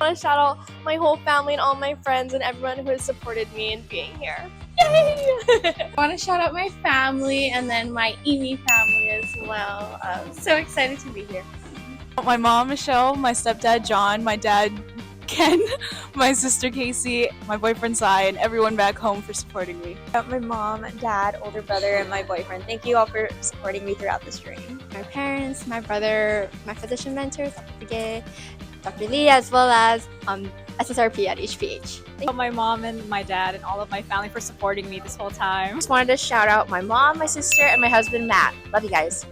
I want to shout out my whole family and all my friends and everyone who has supported me in being here. Yay! I want to shout out my family and then my Emi family as well. I'm so excited to be here. My mom, Michelle, my stepdad, John, my dad, Ken, my sister, Casey, my boyfriend, Sai, and everyone back home for supporting me. My mom, dad, older brother, and my boyfriend. Thank you all for supporting me throughout this journey. My parents, my brother, my physician mentor, Dr. Gay, Dr. Lee, as well as SSRP at HPH. My mom and my dad and all of my family for supporting me this whole time. Just wanted to shout out my mom, my sister, and my husband, Matt. Love you guys.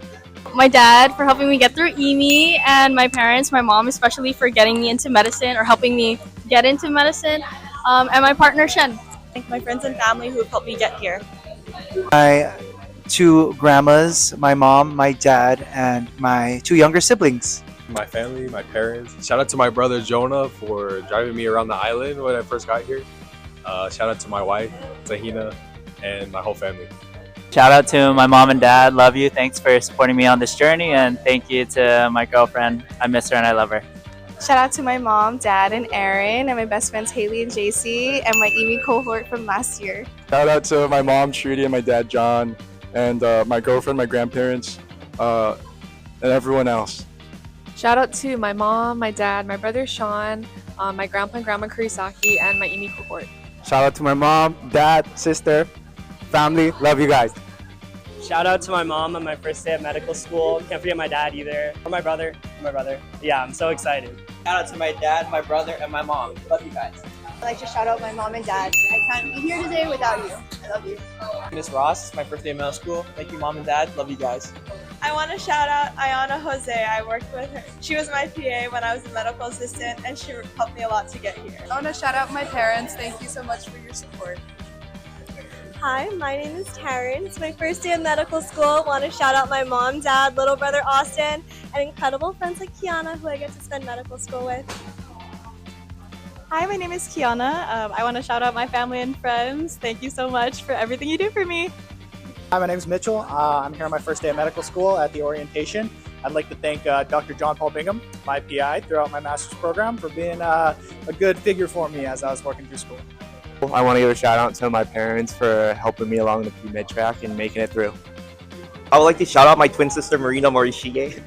My dad for helping me get through EME, and my parents, my mom especially for getting me into medicine or helping me get into medicine, and my partner Shen. Thank my friends and family who have helped me get here. My two grandmas, my mom, my dad, and my two younger siblings. My family, my parents. Shout out to my brother Jonah for driving me around the island when I first got here. Shout out to my wife, Tahina, and my whole family. Shout out to my mom and dad. Love you. Thanks for supporting me on this journey. And thank you to my girlfriend. I miss her and I love her. Shout out to my mom, dad, and Aaron, and my best friends Haley and JC, and my Emi cohort from last year. Shout out to my mom, Trudy, and my dad, John, and my girlfriend, my grandparents, and everyone else. Shout out to my mom, my dad, my brother Sean, my grandpa and grandma Kurisaki, and my EME cohort. Shout out to my mom, dad, sister, family. Love you guys. Shout out to my mom on my first day of medical school. Can't forget my dad either. Or my brother. Yeah, I'm so excited. Shout out to my dad, my brother, and my mom. Love you guys. I'd like to shout out my mom and dad. I can't be here today without you. I love you. Miss Ross, it's my first day of medical school. Thank you, mom and dad. Love you guys. I want to shout out Ayana Jose. I worked with her. She was my PA when I was a medical assistant, and she helped me a lot to get here. I want to shout out my parents. Thank you so much for your support. Hi, my name is Taryn. It's my first day of medical school. I want to shout out my mom, dad, little brother Austin, and incredible friends like Kiana who I get to spend medical school with. Hi, my name is Kiana. I want to shout out my family and friends. Thank you so much for everything you do for me. Hi, my name is Mitchell. I'm here on my first day of medical school at the orientation. I'd like to thank Dr. John Paul Bingham, my PI, throughout my master's program for being a good figure for me as I was working through school. I want to give a shout out to my parents for helping me along the pre-med track and making it through. I would like to shout out my twin sister, Marina Morishige.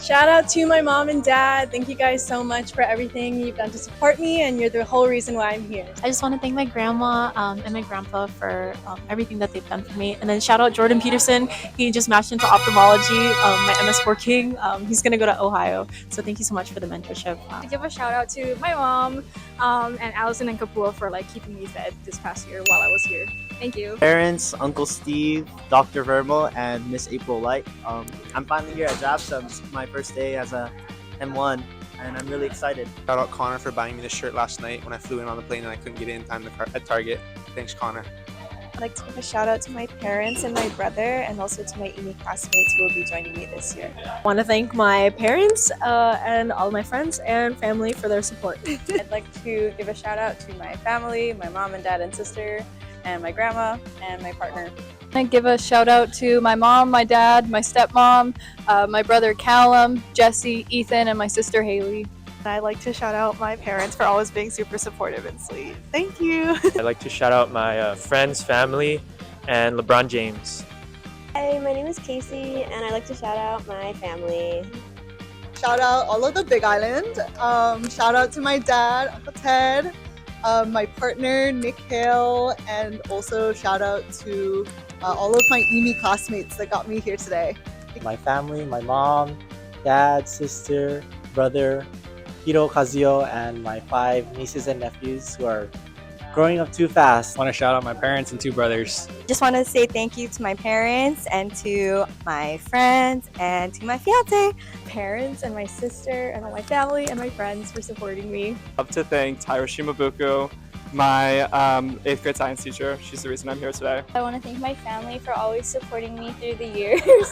Shout out to my mom and dad. Thank you guys so much for everything you've done to support me, and you're the whole reason why I'm here. I just want to thank my grandma and my grandpa for everything that they've done for me. And then shout out Jordan Peterson. He just matched into ophthalmology, my MS4 King. He's going to go to Ohio. So thank you so much for the mentorship. I give a shout out to my mom and Allison and Kapua for keeping me fed this past year while I was here. Thank you. Parents, Uncle Steve, Dr. Vermo, and Miss April Light. I'm finally here at JABSOM. This is my first day as a M1, and I'm really excited. Shout out Connor for buying me this shirt last night when I flew in on the plane and I couldn't get it in time at Target. Thanks, Connor. I'd like to give a shout out to my parents and my brother, and also to my EME classmates who will be joining me this year. I want to thank my parents and all my friends and family for their support. I'd like to give a shout out to my family, my mom and dad and sister, and my grandma and my partner. I give a shout out to my mom, my dad, my stepmom, my brother Callum, Jesse, Ethan, and my sister Haley. I'd like to shout out my parents for always being super supportive and sweet. Thank you. I'd like to shout out my friends, family, and LeBron James. Hi, my name is Casey, and I'd like to shout out my family. Shout out all of the Big Island. Shout out to my dad, Uncle Ted, my partner, Nick Hale, and also shout out to all of my EME classmates that got me here today. My family, my mom, dad, sister, brother, Hiro Kazuyo, and my 5 nieces and nephews who are growing up too fast. I want to shout out my parents and 2 brothers. Just want to say thank you to my parents and to my friends and to my fiance. Parents and my sister and all my family and my friends for supporting me. I'd love to thank Hiroshi Mabuku, my 8th grade science teacher. She's the reason I'm here today. I want to thank my family for always supporting me through the years.